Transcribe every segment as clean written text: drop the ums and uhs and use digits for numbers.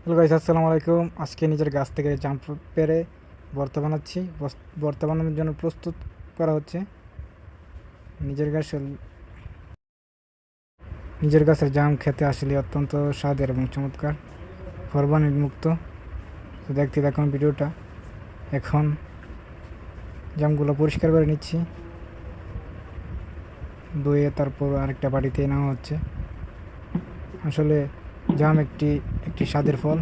Hello guys, আসসালামু আলাইকুম। আজকে নিজের গাছ থেকে জাম পেড়ে ভর্তা বানাচ্ছি। ভর্তা বানানোর জন্য প্রস্তুত করা হচ্ছে। নিজের গাছের নিজের গাছের জাম খেতে আসলে অত্যন্ত স্বাদের এবং চমৎকার, ফরমালিন মুক্ত। তো দেখতে দেখুন ভিডিওটা। এখন জামগুলো পরিষ্কার করে নিচ্ছি, ধুয়ে তারপর আরেকটা বাড়িতে নেওয়া হচ্ছে। আসলে জাম একটি একটি স্বাদের ফল।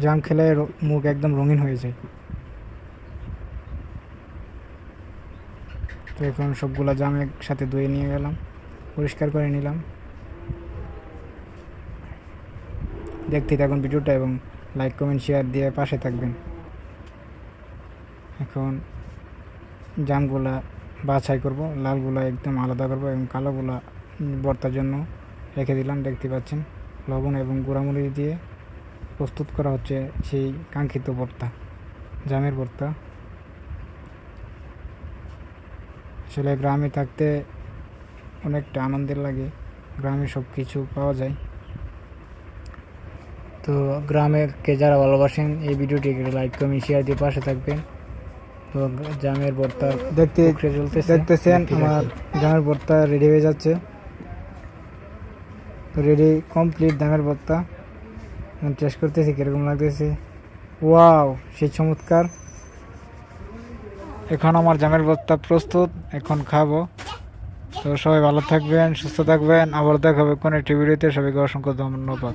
জাম খেলে মুখ একদম রঙিন হয়ে যায়। তো এখন সবগুলা জাম একসাথে ধুয়ে নিয়ে গেলাম, পরিষ্কার করে নিলাম। দেখতে থাকুন ভিডিওটা এবং লাইক কমেন্ট শেয়ার দিয়ে পাশে থাকবেন। এখন জামগুলা বাছাই করব, লালগুলা একদম আলাদা করব এবং কালোগুলা ভর্তার জন্য রেখে দিলাম। দেখতে পাচ্ছেন লবণ এবং গুঁড়ামরিচ দিয়ে প্রস্তুত করা হচ্ছে সেই কাঙ্ক্ষিত ভর্তা, জামের ভর্তা। আসলে গ্রামে থাকতে অনেকটা আনন্দের লাগে, গ্রামে সব কিছু পাওয়া যায়। তো গ্রামেরকে যারা ভালোবাসেন এই ভিডিওটিকে লাইক কমেন্ট শেয়ার দিয়ে পাশে থাকবেন। তো জামের ভর্তা দেখতেছেন আমার জামের ভর্তা রেডি হয়ে যাচ্ছে। তো রেডি কমপ্লিট জামের ভর্তা। টেস্ট করতেছি কীরকম লাগতেছে। ওয়াও, সেই চমৎকার। এখন আমার জামের ভর্তা প্রস্তুত, এখন খাবো। তো সবাই ভালো থাকবেন, সুস্থ থাকবেন। আবার দেখা হবে কোনো একটি ভিডিওতে। সবাইকে অসংখ্য ধন্যবাদ।